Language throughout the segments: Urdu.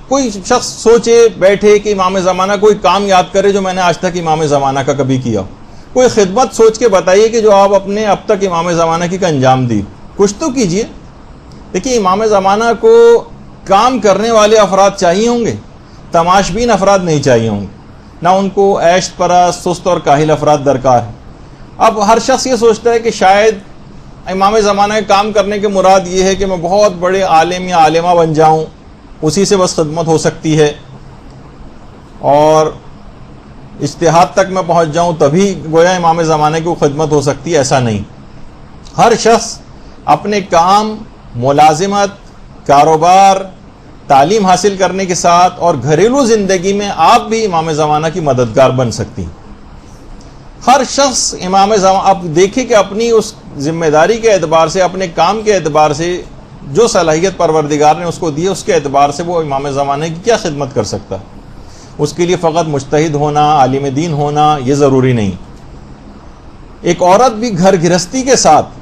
کوئی شخص سوچے بیٹھے کہ امام زمانہ کوئی کام یاد کرے جو میں نے آج تک امام زمانہ کا کبھی کیا ہو. کوئی خدمت سوچ کے بتائیے کہ جو آپ اپنے اب تک امام زمانہ کی کا انجام دی. کچھ تو کیجئے. دیکھیے امام زمانہ کو کام کرنے والے افراد چاہیے ہوں گے, تماشبین افراد نہیں چاہیے ہوں گے, نہ ان کو عیش پرست سست اور کاہل افراد درکار ہے. اب ہر شخص یہ سوچتا ہے کہ شاید امام زمانہ کے کام کرنے کے مراد یہ ہے کہ میں بہت بڑے عالم یا عالمہ بن جاؤں, اسی سے بس خدمت ہو سکتی ہے, اور اجتہاد تک میں پہنچ جاؤں تبھی گویا امام زمانہ کی خدمت ہو سکتی ہے. ایسا نہیں. ہر شخص اپنے کام, ملازمت, کاروبار, تعلیم حاصل کرنے کے ساتھ اور گھریلو زندگی میں آپ بھی امام زمانہ کی مددگار بن سکتی ہیں. ہر شخص امام زمانہ, آپ دیکھیں کہ اپنی اس ذمہ داری کے اعتبار سے, اپنے کام کے اعتبار سے جو صلاحیت پروردگار نے اس کو دی ہے, اس کے اعتبار سے وہ امام زمانہ کی کیا خدمت کر سکتا ہے. اس کے لیے فقط مجتہد ہونا, عالم دین ہونا یہ ضروری نہیں. ایک عورت بھی گھر گرہستی کے ساتھ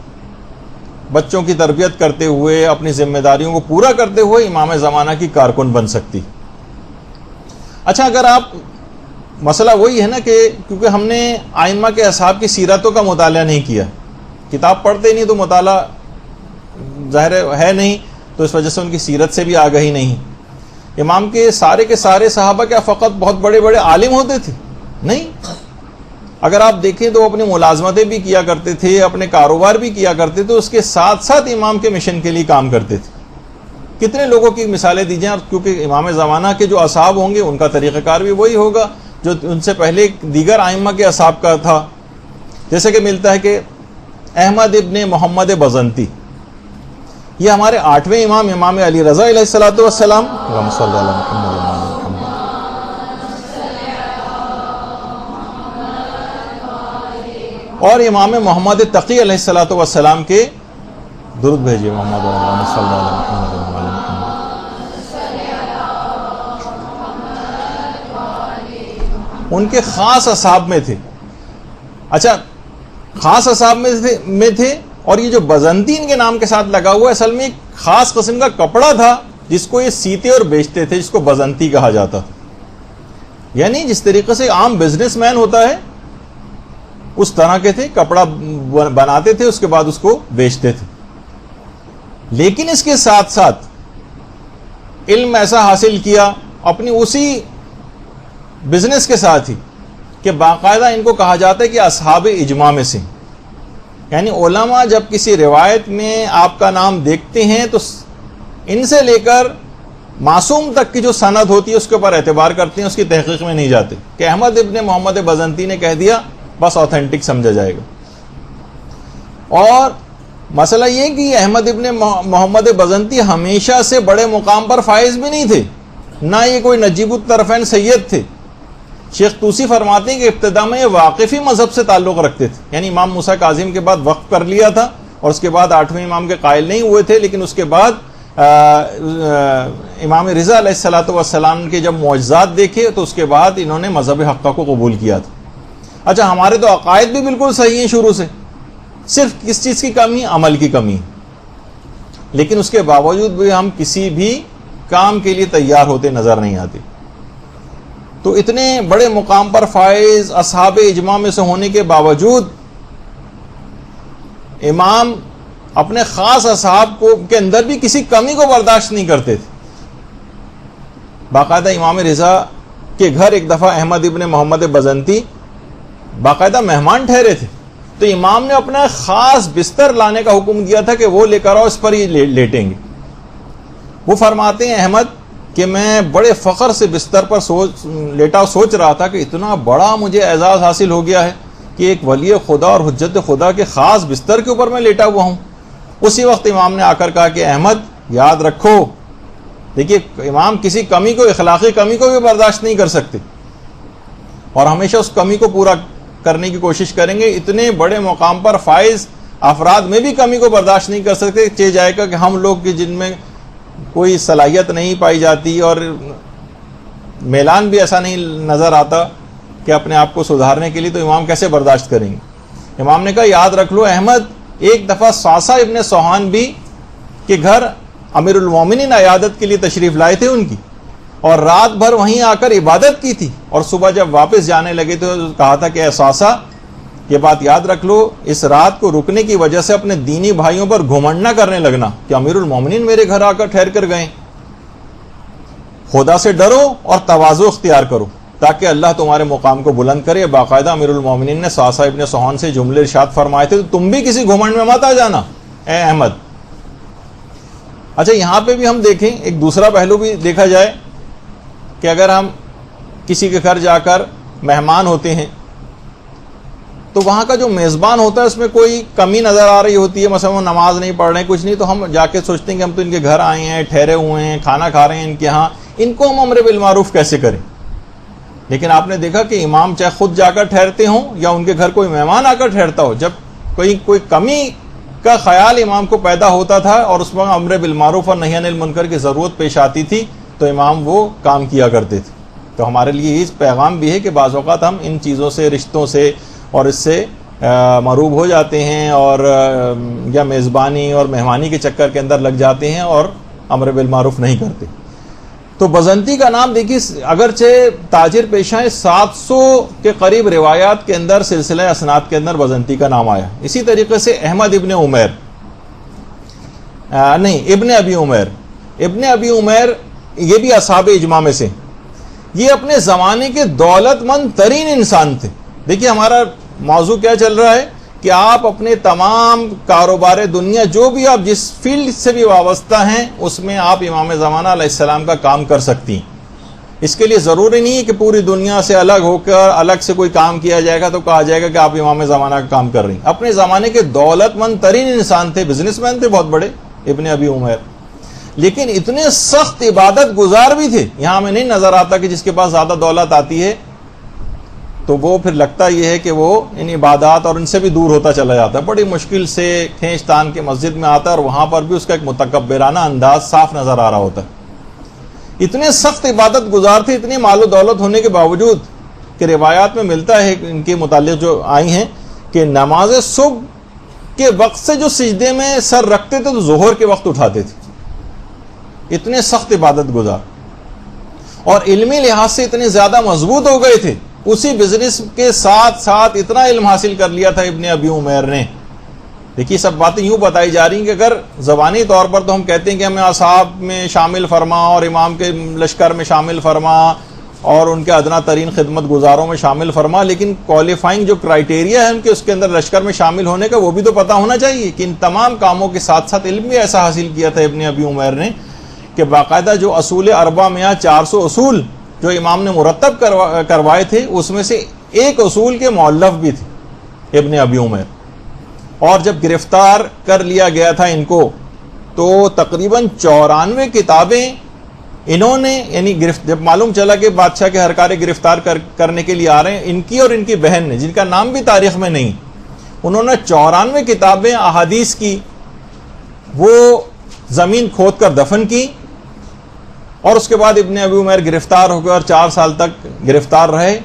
بچوں کی تربیت کرتے ہوئے, اپنی ذمہ داریوں کو پورا کرتے ہوئے امام زمانہ کی کارکن بن سکتی. اچھا, اگر آپ, مسئلہ وہی ہے نا کہ کیونکہ ہم نے ائمہ کے اصحاب کی سیرتوں کا مطالعہ نہیں کیا, کتاب پڑھتے نہیں تو مطالعہ ظاہر ہے نہیں, تو اس وجہ سے ان کی سیرت سے بھی آگاہی نہیں. امام کے سارے صحابہ کیا فقط بہت بڑے بڑے عالم ہوتے تھے؟ نہیں. اگر آپ دیکھیں تو اپنی ملازمتیں بھی کیا کرتے تھے, اپنے کاروبار بھی کیا کرتے تھے, اس کے ساتھ ساتھ امام کے مشن کے لیے کام کرتے تھے. کتنے لوگوں کی مثالیں دیجیے. کیونکہ امام زمانہ کے جو اصحاب ہوں گے ان کا طریقہ کار بھی وہی ہوگا جو ان سے پہلے دیگر ائمہ کے اصحاب کا تھا. جیسے کہ ملتا ہے کہ احمد ابن محمد بزنتی, یہ ہمارے 8ویں امام, امام علی رضا علیہ الصلوۃ والسلام, اور امام محمد تقی علیہ الصلوۃ والسلام کے درود بھیجیے محمد صلی اللہ علیہ وسلم. ان کے خاص اصحاب میں تھے. اچھا, خاص اصحاب میں تھے. اور یہ جو بزنطین کے نام کے ساتھ لگا ہوا اصل میں ایک خاص قسم کا کپڑا تھا جس کو یہ سیتے اور بیچتے تھے, جس کو بزنطی کہا جاتا تھا. یعنی جس طریقے سے عام بزنس مین ہوتا ہے اس طرح کے تھے, کپڑا بناتے تھے, اس کے بعد اس کو بیچتے تھے. لیکن اس کے ساتھ ساتھ علم ایسا حاصل کیا اپنی اسی بزنس کے ساتھ ہی کہ باقاعدہ ان کو کہا جاتا ہے کہ اصحاب اجماع میں سے. یعنی علماء جب کسی روایت میں آپ کا نام دیکھتے ہیں تو ان سے لے کر معصوم تک کی جو سند ہوتی ہے اس کے اوپر اعتبار کرتے ہیں, اس کی تحقیق میں نہیں جاتے کہ احمد ابن محمد بزنطی نے کہہ دیا بس آتھینٹک سمجھا جائے گا. اور مسئلہ یہ کہ احمد ابن محمد بزنطی ہمیشہ سے بڑے مقام پر فائز بھی نہیں تھے, نہ یہ کوئی نجیب الطرفین سید تھے. شیخ طوسی فرماتے ہیں کہ ابتدا میں یہ واقفی مذہب سے تعلق رکھتے تھے, یعنی امام موسیٰ کاظم کے بعد وقف کر لیا تھا اور اس کے بعد 8ویں امام کے قائل نہیں ہوئے تھے, لیکن اس کے بعد امام رضا علیہ الصلوۃ والسلام کے جب معجزات دیکھے تو اس کے بعد انہوں نے مذہب حقہ کو قبول کیا تھا. اچھا, ہمارے تو عقائد بھی بالکل صحیح ہیں شروع سے, صرف کس چیز کی کمی؟ عمل کی کمی. لیکن اس کے باوجود بھی ہم کسی بھی کام کے لیے تیار ہوتے نظر نہیں آتے. تو اتنے بڑے مقام پر فائز اصحاب اجماع میں سے ہونے کے باوجود امام اپنے خاص اصحاب کو کے اندر بھی کسی کمی کو برداشت نہیں کرتے تھے. باقاعدہ امام رضا کے گھر ایک دفعہ احمد ابن محمد بزنطی باقاعدہ مہمان ٹھہرے تھے, تو امام نے اپنا خاص بستر لانے کا حکم دیا تھا کہ وہ لے کر آؤ, اس پر ہی لیٹیں گے. وہ فرماتے ہیں احمد کہ میں بڑے فخر سے بستر پر سوچ رہا تھا کہ اتنا بڑا مجھے اعزاز حاصل ہو گیا ہے کہ ایک ولی خدا اور حجت خدا کے خاص بستر کے اوپر میں لیٹا ہوا ہوں. اسی وقت امام نے آ کر کہا کہ احمد یاد رکھو, دیکھیے امام کسی کمی کو, اخلاقی کمی کو بھی برداشت نہیں کر سکتے اور ہمیشہ اس کمی کو پورا کرنے کی کوشش کریں گے. اتنے بڑے مقام پر فائز افراد میں بھی کمی کو برداشت نہیں کر سکتے. چاہے جائے گا کہ ہم لوگ جن میں کوئی صلاحیت نہیں پائی جاتی اور میلان بھی ایسا نہیں نظر آتا کہ اپنے آپ کو سدھارنے کے لیے, تو امام کیسے برداشت کریں گے؟ امام نے کہا یاد رکھ لو احمد, ایک دفعہ ساسا ابن سوہان بھی کے گھر امیر المومنین عیادت کے لیے تشریف لائے تھے ان کی، اور رات بھر وہیں آ کر عبادت کی تھی، اور صبح جب واپس جانے لگے تو کہا تھا کہ اے ساسا، یہ بات یاد رکھ لو، اس رات کو رکنے کی وجہ سے اپنے دینی بھائیوں پر گھمنڈ نہ کرنے لگنا کہ امیر المومنین میرے گھر آ کر ٹھہر کر گئے۔ خدا سے ڈرو اور تواضع اختیار کرو تاکہ اللہ تمہارے مقام کو بلند کرے۔ باقاعدہ امیر المومنین نے ساسا ابن سوہان سے جملے ارشاد فرمائے تھے، تو تم بھی کسی گھمنڈ میں مت آ جانا اے احمد۔ اچھا، یہاں پہ بھی ہم دیکھیں، ایک دوسرا پہلو بھی دیکھا جائے کہ اگر ہم کسی کے گھر جا کر مہمان ہوتے ہیں تو وہاں کا جو میزبان ہوتا ہے اس میں کوئی کمی نظر آ رہی ہوتی ہے، مثلا وہ نماز نہیں پڑھ رہے ہیں، کچھ نہیں، تو ہم جا کے سوچتے ہیں کہ ہم تو ان کے گھر آئے ہیں، ٹھہرے ہوئے ہیں، کھانا کھا رہے ہیں ان کے ہاں، ان کو ہم امر بالمعروف کیسے کریں؟ لیکن آپ نے دیکھا کہ امام چاہے خود جا کر ٹھہرتے ہوں یا ان کے گھر کوئی مہمان آ کر ٹھہرتا ہو، جب کوئی کمی کا خیال امام کو پیدا ہوتا تھا اور اس وقت امر بالمعروف اور نہی عن المنکر کی ضرورت پیش آتی تھی تو امام وہ کام کیا کرتے تھے۔ تو ہمارے لیے یہ پیغام بھی ہے کہ بعض اوقات ہم ان چیزوں سے، رشتوں سے اور اس سے مروب ہو جاتے ہیں، اور یا میزبانی اور مہمانی کے چکر کے اندر لگ جاتے ہیں اور امر بالمعروف نہیں کرتے۔ تو بزنتی کا نام دیکھیے، اگرچہ تاجر پیشہ 700 کے قریب روایات کے اندر سلسلہ اسناد کے اندر بزنتی کا نام آیا۔ اسی طریقے سے احمد ابن عمیر ابن ابی عمیر یہ بھی اصحاب اجماع میں سے، یہ اپنے زمانے کے دولت مند ترین انسان تھے۔ دیکھیے ہمارا موضوع کیا چل رہا ہے کہ آپ اپنے تمام کاروبار دنیا، جو بھی آپ جس فیلڈ سے بھی وابستہ ہیں، اس میں آپ امام زمانہ علیہ السلام کا کام کر سکتی ہیں۔ اس کے لیے ضروری نہیں ہے کہ پوری دنیا سے الگ ہو کر الگ سے کوئی کام کیا جائے گا تو کہا جائے گا کہ آپ امام زمانہ کا کام کر رہی ہیں۔ اپنے زمانے کے دولت مند ترین انسان تھے، بزنس مین تھے بہت بڑے، ابن ابی عمیر، لیکن اتنے سخت عبادت گزار بھی تھے۔ یہاں ہمیں نہیں نظر آتا کہ جس کے پاس زیادہ دولت آتی ہے تو وہ پھر لگتا یہ ہے کہ وہ ان عبادات اور ان سے بھی دور ہوتا چلا جاتا ہے، بڑی مشکل سے کھینچ تان کے مسجد میں آتا ہے اور وہاں پر بھی اس کا ایک متکبرانہ انداز صاف نظر آ رہا ہوتا ہے۔ اتنے سخت عبادت گزار تھے، اتنے مال و دولت ہونے کے باوجود کہ روایات میں ملتا ہے ان کے متعلق جو آئی ہیں کہ نماز صبح کے وقت سے جو سجدے میں سر رکھتے تھے تو ظہر کے وقت اٹھاتے تھے، اتنے سخت عبادت گزار، اور علمی لحاظ سے اتنے زیادہ مضبوط ہو گئے تھے۔ اسی بزنس کے ساتھ ساتھ اتنا علم حاصل کر لیا تھا ابن ابی عمیر نے۔ دیکھیے سب باتیں یوں بتائی جا رہی ہیں کہ اگر زبانی طور پر تو ہم کہتے ہیں کہ ہمیں اصحاب میں شامل فرما اور امام کے لشکر میں شامل فرما اور ان کے ادنا ترین خدمت گزاروں میں شامل فرما، لیکن کوالیفائنگ جو کرائٹیریا ہے ان کے اس کے اندر لشکر میں شامل ہونے کا وہ بھی تو پتہ ہونا چاہیے کہ ان تمام کاموں کے ساتھ ساتھ علم بھی ایسا حاصل کیا تھا ابن ابی عمیر نے کہ باقاعدہ جو اصول اربع میں 400 اصول جو امام نے مرتب کروائے تھے اس میں سے ایک اصول کے مؤلف بھی تھے ابن ابی عمیر۔ اور جب گرفتار کر لیا گیا تھا ان کو تو تقریباً 94 کتابیں انہوں نے، یعنی جب معلوم چلا کہ بادشاہ کے ہرکارے گرفتار کرنے کے لیے آ رہے ہیں، ان کی اور ان کی بہن نے، جن کا نام بھی تاریخ میں نہیں، انہوں نے 94 کتابیں احادیث کی وہ زمین کھود کر دفن کی، اور اس کے بعد ابن ابی عمیر گرفتار ہو گئے اور 4 سال تک گرفتار رہے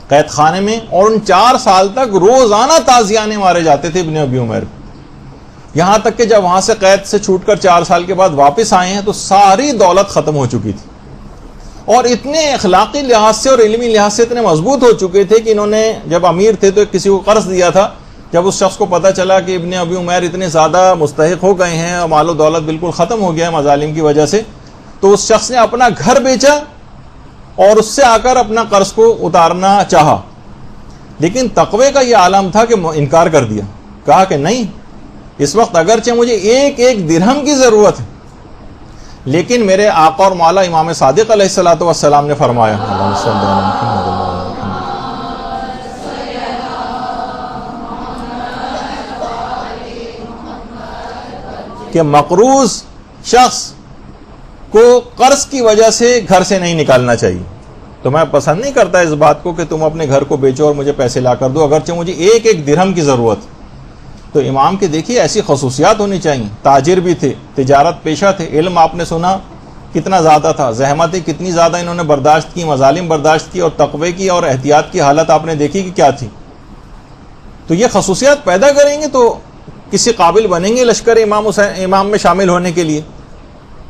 قید خانے میں، اور ان 4 سال تک روزانہ تازیانے مارے جاتے تھے ابن ابی عمیر، یہاں تک کہ جب وہاں سے قید سے چھوٹ کر 4 سال کے بعد واپس آئے ہیں تو ساری دولت ختم ہو چکی تھی، اور اتنے اخلاقی لحاظ سے اور علمی لحاظ سے اتنے مضبوط ہو چکے تھے کہ انہوں نے جب امیر تھے تو کسی کو قرض دیا تھا، جب اس شخص کو پتہ چلا کہ ابن ابی عمیر اتنے زیادہ مستحق ہو گئے ہیں اور مال و دولت بالکل ختم ہو گیا ہے مظالم کی وجہ سے، تو اس شخص نے اپنا گھر بیچا اور اس سے آ کر اپنا قرض کو اتارنا چاہا، لیکن تقوی کا یہ عالم تھا کہ انکار کر دیا، کہا کہ نہیں، اس وقت اگرچہ مجھے ایک ایک درہم کی ضرورت ہے، لیکن میرے آقا اور مولا امام صادق علیہ الصلوۃ والسلام نے فرمایا کہ مقروض شخص کو قرض کی وجہ سے گھر سے نہیں نکالنا چاہیے۔ تو میں پسند نہیں کرتا اس بات کو کہ تم اپنے گھر کو بیچو اور مجھے پیسے لا کر دو اگرچہ مجھے ایک ایک درہم کی ضرورت۔ تو امام کے دیکھیے ایسی خصوصیات ہونی چاہیے، تاجر بھی تھے، تجارت پیشہ تھے، علم آپ نے سنا کتنا زیادہ تھا، زحمتیں کتنی زیادہ انہوں نے برداشت کی، مظالم برداشت کی، اور تقوی کی اور احتیاط کی حالت آپ نے دیکھی کہ کیا تھی۔ تو یہ خصوصیات پیدا کریں گے تو کسی قابل بنیں گے لشکر امام میں شامل ہونے کے لیے؟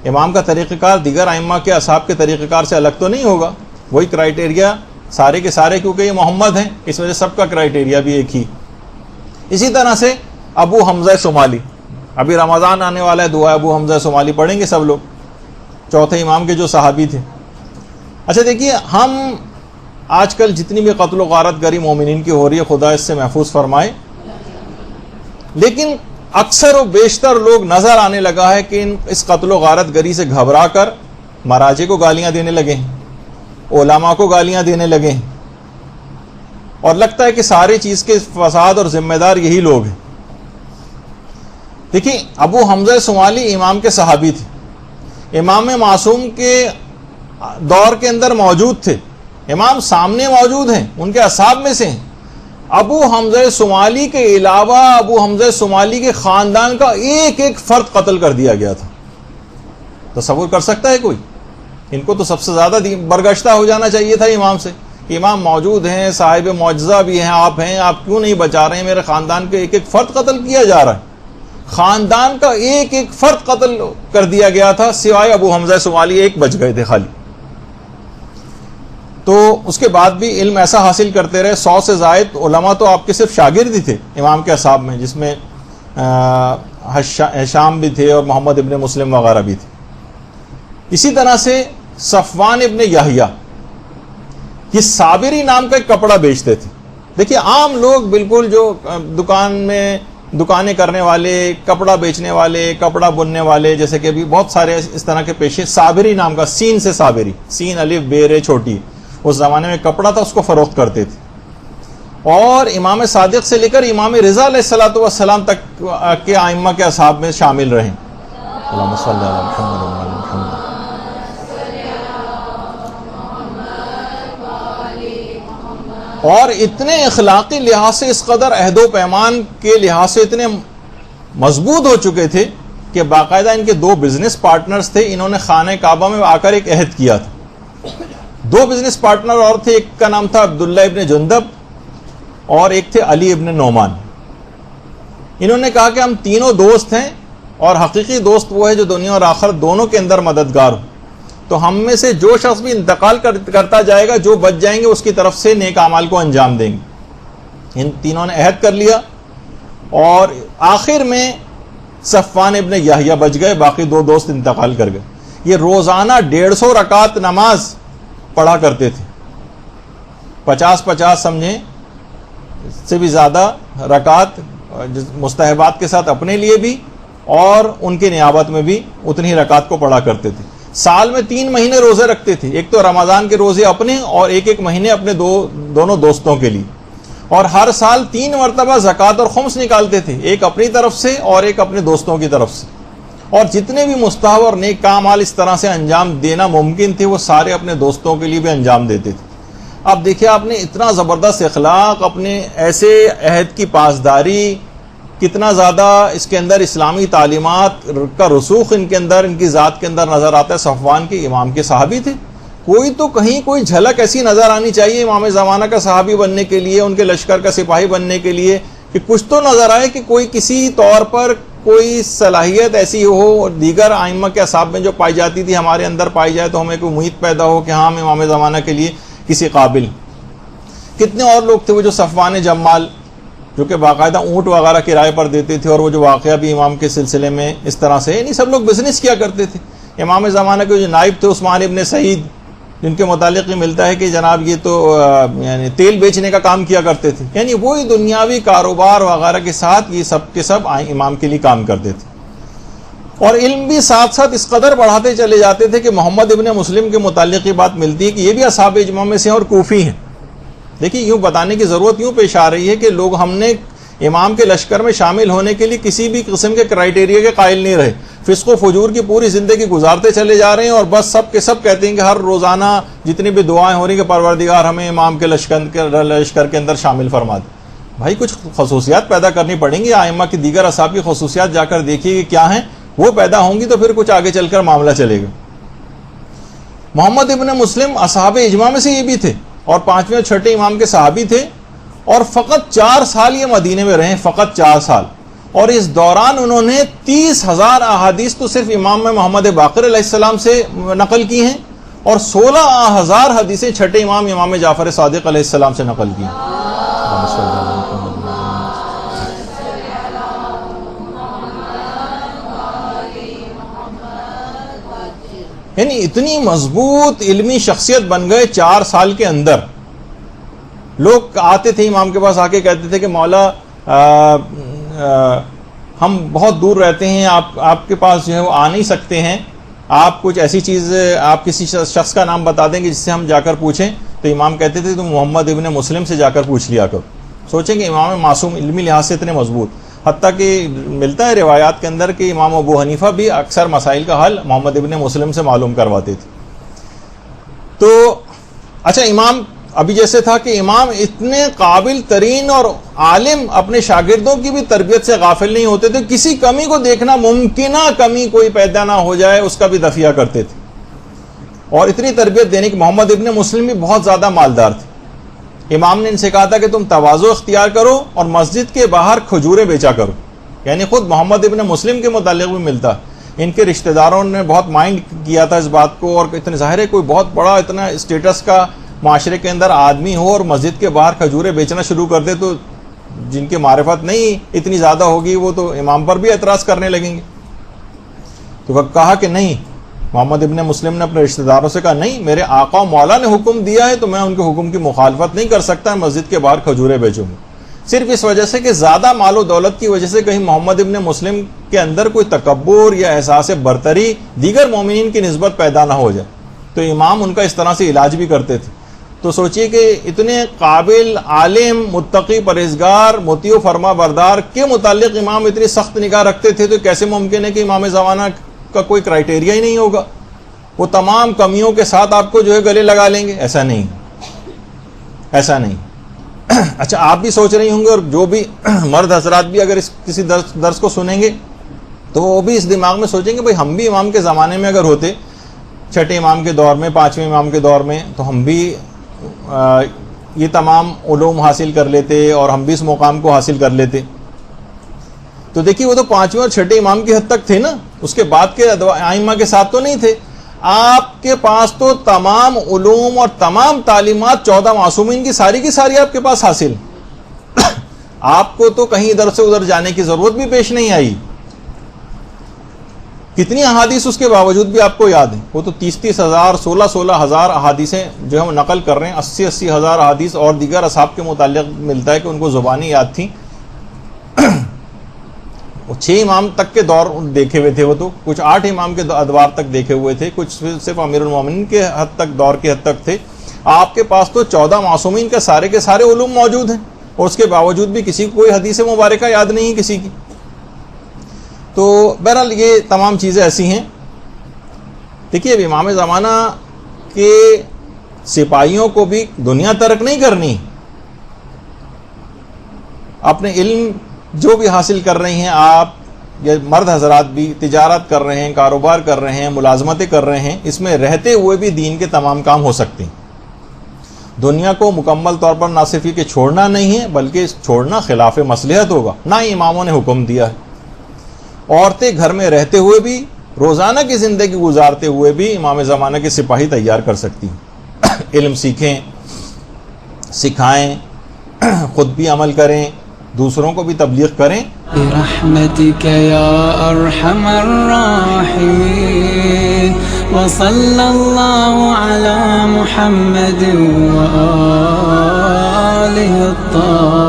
امام کا طریقہ کار دیگر ائمہ کے اصحاب کے طریقہ کار سے الگ تو نہیں ہوگا، وہی کرائٹیریا سارے کے سارے، کیونکہ یہ محمد ہیں اس وجہ سب کا کرائٹیریا بھی ایک ہی۔ اسی طرح سے ابو حمزہ صومالی، ابھی رمضان آنے والا ہے، دعا ابو حمزہ صومالی پڑھیں گے سب لوگ، چوتھے امام کے جو صحابی تھے۔ اچھا دیکھیے، ہم آج کل جتنی بھی قتل و غارت گری مومنین کی ہو رہی ہے، خدا اس سے محفوظ فرمائے، لیکن اکثر و بیشتر لوگ نظر آنے لگا ہے کہ اس قتل و غارت گری سے گھبرا کر مراجع کو گالیاں دینے لگے ہیں، علماء کو گالیاں دینے لگے ہیں، اور لگتا ہے کہ ساری چیز کے فساد اور ذمہ دار یہی لوگ ہیں۔ دیکھیں، ابو حمزہ صومالی امام کے صحابی تھے، امام معصوم کے دور کے اندر موجود تھے، امام سامنے موجود ہیں، ان کے اصحاب میں سے ہیں۔ ابو حمزہ صومالی کے علاوہ ابو حمزہ صومالی کے خاندان کا ایک ایک فرد قتل کر دیا گیا تھا۔ تصور کر سکتا ہے کوئی؟ ان کو تو سب سے زیادہ برگشتہ ہو جانا چاہیے تھا امام سے، کہ امام موجود ہیں، صاحب معجزہ بھی ہیں، آپ کیوں نہیں بچا رہے ہیں؟ میرے خاندان کے ایک ایک فرد قتل کیا جا رہا ہے۔ خاندان کا ایک ایک فرد قتل کر دیا گیا تھا، سوائے ابو حمزہ صومالی ایک بچ گئے تھے خالی۔ تو اس کے بعد بھی علم ایسا حاصل کرتے رہے، 100 سے زائد علماء تو آپ کے صرف شاگرد ہی تھے امام کے اصحاب میں، جس میں ہشام بھی تھے اور محمد ابن مسلم وغیرہ بھی تھے۔ اسی طرح سے صفوان ابن یحییٰ، یہ صابری نام کا ایک کپڑا بیچتے تھے۔ دیکھیے، عام لوگ بالکل جو دکانیں کرنے والے، کپڑا بیچنے والے، کپڑا بننے والے، جیسے کہ ابھی بہت سارے اس طرح کے پیشے، صابری نام کا، سین سے صابری، سین الف بے چھوٹی، اس زمانے میں کپڑا تھا، اس کو فروخت کرتے تھے۔ اور امام صادق سے لے کر امام رضا علیہ الصلوۃ والسلام تک کے ائمہ کے اصحاب میں شامل رہے۔ اللہم صلی علی محمد وعلی محمد۔ اور اتنے اخلاقی لحاظ سے، اس قدر عہد و پیمان کے لحاظ سے اتنے مضبوط ہو چکے تھے کہ باقاعدہ ان کے 2 بزنس پارٹنرز تھے، انہوں نے خانہ کعبہ میں آ کر ایک عہد کیا تھا۔ 2 بزنس پارٹنر اور تھے، ایک کا نام تھا عبداللہ ابن جندب اور ایک تھے علی ابن نعمان۔ انہوں نے کہا کہ ہم تینوں دوست ہیں، اور حقیقی دوست وہ ہے جو دنیا اور آخرت دونوں کے اندر مددگار ہو، تو ہم میں سے جو شخص بھی انتقال کرتا جائے گا، جو بچ جائیں گے اس کی طرف سے نیک اعمال کو انجام دیں گے۔ ان تینوں نے عہد کر لیا، اور آخر میں صفوان ابن یحییٰ بچ گئے، باقی 2 دوست انتقال کر گئے۔ یہ روزانہ 150 رکعت نماز پڑھا کرتے تھے، 50 سمجھیں، اس سے بھی زیادہ رکعت مستحبات کے ساتھ اپنے لیے بھی اور ان کی نیابت میں بھی اتنی رکعت کو پڑھا کرتے تھے۔ سال میں 3 مہینے روزے رکھتے تھے، ایک تو رمضان کے روزے اپنے، اور ایک مہینے اپنے دونوں دوستوں کے لیے، اور ہر سال 3 مرتبہ زکوٰۃ اور خمس نکالتے تھے، ایک اپنی طرف سے اور ایک اپنے دوستوں کی طرف سے، اور جتنے بھی مستحب اور نیک کامال اس طرح سے انجام دینا ممکن تھے وہ سارے اپنے دوستوں کے لیے بھی انجام دیتے تھے۔ اب دیکھیں، آپ نے اتنا زبردست اخلاق، اپنے ایسے عہد کی پاسداری، کتنا زیادہ اس کے اندر اسلامی تعلیمات کا رسوخ ان کے اندر، ان کی ذات کے اندر نظر آتا ہے۔ صفوان کے امام کے صحابی تھے، کوئی تو کہیں کوئی جھلک ایسی نظر آنی چاہیے امام زمانہ کا صحابی بننے کے لیے، ان کے لشکر کا سپاہی بننے کے لیے، کہ کچھ تو نظر آئے کہ کوئی کسی طور پر کوئی صلاحیت ایسی ہو، اور دیگر ائمہ کے اصحاب میں جو پائی جاتی تھی ہمارے اندر پائی جائے، تو ہمیں کوئی امید پیدا ہو کہ ہاں ہم امام زمانہ کے لیے کسی قابل۔ کتنے اور لوگ تھے وہ جو صفوان جمال، جو کہ باقاعدہ اونٹ وغیرہ کرائے پر دیتے تھے، اور وہ جو واقعہ بھی امام کے سلسلے میں اس طرح سے، یعنی سب لوگ بزنس کیا کرتے تھے۔ امام زمانہ کے جو نائب تھے عثمان ابن سعید، جن کے متعلق یہ ملتا ہے کہ جناب یہ تو یعنی تیل بیچنے کا کام کیا کرتے تھے، یعنی وہی دنیاوی کاروبار وغیرہ کے ساتھ یہ سب کے سب امام کے لیے کام کرتے تھے۔ اور علم بھی ساتھ ساتھ اس قدر بڑھاتے چلے جاتے تھے کہ محمد ابن مسلم کے متعلق یہ بات ملتی ہے کہ یہ بھی اصحاب اجماع میں سے ہیں اور کوفی ہیں۔ دیکھیے، یوں بتانے کی ضرورت یوں پیش آ رہی ہے کہ لوگ ہم نے امام کے لشکر میں شامل ہونے کے لیے کسی بھی قسم کے کرائیٹیریا کے قائل نہیں رہے، فسق و فجور کی پوری زندگی گزارتے چلے جا رہے ہیں، اور بس سب کے سب کہتے ہیں کہ ہر روزانہ جتنی بھی دعائیں ہو رہی کہ پروردگار ہمیں امام کے لشکر کے اندر شامل فرما دے۔ بھائی کچھ خصوصیات پیدا کرنی پڑیں گی، ائمہ کی دیگر اصحاب کی خصوصیات جا کر دیکھیے کہ کیا ہیں، وہ پیدا ہوں گی تو پھر کچھ آگے چل کر معاملہ چلے گا۔ محمد ابن مسلم اصحاب اجماع میں سے یہ بھی تھے، اور 5ویں اور 6ٹھے امام کے صحابی تھے، اور فقط 4 سال یہ مدینے میں رہے، فقط 4 سال۔ اور اس دوران انہوں نے 30,000 احادیث تو صرف امام محمد باقر علیہ السلام سے نقل کی ہیں اور 16,000 حدیثیں چھٹے امام جعفر صادق علیہ السلام سے نقل کی. یعنی اتنی مضبوط علمی شخصیت بن گئے 4 سال کے اندر. لوگ آتے تھے امام کے پاس آ کے کہتے تھے کہ مولا ہم بہت دور رہتے ہیں, آپ کے پاس جو ہے وہ آ نہیں سکتے ہیں, آپ کچھ ایسی چیز, آپ کسی شخص کا نام بتا دیں گے جس سے ہم جا کر پوچھیں. تو امام کہتے تھے تم محمد ابن مسلم سے جا کر پوچھ لیا کرو. سوچیں کہ امام معصوم علمی لحاظ سے اتنے مضبوط, حتیٰ کہ ملتا ہے روایات کے اندر کہ امام ابو حنیفہ بھی اکثر مسائل کا حل محمد ابن مسلم سے معلوم کرواتے تھے. تو اچھا, امام ابھی جیسے تھا کہ امام اتنے قابل ترین اور عالم اپنے شاگردوں کی بھی تربیت سے غافل نہیں ہوتے تھے. کسی کمی کو دیکھنا, ممکنہ کمی کوئی پیدا نہ ہو جائے اس کا بھی دفیہ کرتے تھے. اور اتنی تربیت دینے کی محمد ابن مسلم بھی بہت زیادہ مالدار تھے. امام نے ان سے کہا تھا کہ تم تواضع اختیار کرو اور مسجد کے باہر کھجوریں بیچا کرو. یعنی خود محمد ابن مسلم کے متعلق بھی ملتا. ان کے رشتہ داروں نے بہت مائنڈ کیا تھا اس بات کو, اور اتنے ظاہر ہے کوئی بہت بڑا اتنا اسٹیٹس کا معاشرے کے اندر آدمی ہو اور مسجد کے باہر کھجوریں بیچنا شروع کر دے تو جن کی معرفت نہیں اتنی زیادہ ہوگی وہ تو امام پر بھی اعتراض کرنے لگیں گے. تو وہ کہا کہ نہیں, محمد ابن مسلم نے اپنے رشتہ داروں سے کہا نہیں, میرے آقا و مولا نے حکم دیا ہے تو میں ان کے حکم کی مخالفت نہیں کر سکتا, مسجد کے باہر کھجوریں بیچوں گا. صرف اس وجہ سے کہ زیادہ مال و دولت کی وجہ سے کہیں محمد ابن مسلم کے اندر کوئی تکبر یا احساس برتری دیگر مومنین کی نسبت پیدا نہ ہو جائے. تو امام ان کا اس طرح سے علاج بھی کرتے تھے. تو سوچئے کہ اتنے قابل, عالم, متقی, پرہیزگار, مطیع و فرما بردار کے متعلق امام اتنی سخت نگاہ رکھتے تھے, تو کیسے ممکن ہے کہ امام زمانہ کا کوئی کرائٹیریا ہی نہیں ہوگا, وہ تمام کمیوں کے ساتھ آپ کو جو ہے گلے لگا لیں گے؟ ایسا نہیں, ایسا نہیں. اچھا, آپ بھی سوچ رہی ہوں گے اور جو بھی مرد حضرات بھی اگر کسی درس کو سنیں گے تو وہ بھی اس دماغ میں سوچیں گے بھائی ہم بھی امام کے زمانے میں اگر ہوتے, چھٹے امام کے دور میں, پانچویں امام کے دور میں, تو ہم بھی یہ تمام علوم حاصل کر لیتے اور ہم بھی اس مقام کو حاصل کر لیتے. تو دیکھیے وہ تو پانچویں اور چھٹے امام کی حد تک تھے نا, اس کے بعد کے ائمہ کے ساتھ تو نہیں تھے. آپ کے پاس تو تمام علوم اور تمام تعلیمات 14 معصومین کی ساری آپ کے پاس حاصل. آپ کو تو کہیں ادھر سے ادھر جانے کی ضرورت بھی پیش نہیں آئی. کتنی احادیث اس کے باوجود بھی آپ کو یاد ہیں. وہ تو 30 ہزار 16 ہزار احادیثیں جو ہم نقل کر رہے ہیں, 80 ہزار احادیث اور دیگر اصحاب کے متعلق ملتا ہے کہ ان کو زبانی یاد تھیں. 6 امام تک کے دور دیکھے ہوئے تھے, وہ تو کچھ 8 امام کے ادوار تک دیکھے ہوئے تھے, کچھ صرف امیر المومنین کے حد تک, دور کے حد تک تھے. آپ کے پاس تو 14 معصومین کے سارے علوم موجود ہیں, اور اس کے باوجود بھی کسی کو کوئی حدیث مبارکہ یاد نہیں کسی کی. تو بہرحال یہ تمام چیزیں ایسی ہیں. دیکھیے اب امام زمانہ کے سپاہیوں کو بھی دنیا ترک نہیں کرنی, اپنے علم جو بھی حاصل کر رہی ہیں آپ, یا مرد حضرات بھی تجارت کر رہے ہیں, کاروبار کر رہے ہیں, ملازمتیں کر رہے ہیں, اس میں رہتے ہوئے بھی دین کے تمام کام ہو سکتے ہیں. دنیا کو مکمل طور پر نہ صرف یہ کہ چھوڑنا نہیں ہے, بلکہ چھوڑنا خلاف مصلحت ہوگا, نہ ہی اماموں نے حکم دیا ہے. عورتیں گھر میں رہتے ہوئے بھی, روزانہ کی زندگی گزارتے ہوئے بھی امام زمانہ کے سپاہی تیار کر سکتی ہیں. علم سیکھیں, سکھائیں, خود بھی عمل کریں, دوسروں کو بھی تبلیغ کریں. برحمتک یا ارحم الراحمین وصلی اللہ علی محمد و آلہ الطاہرین.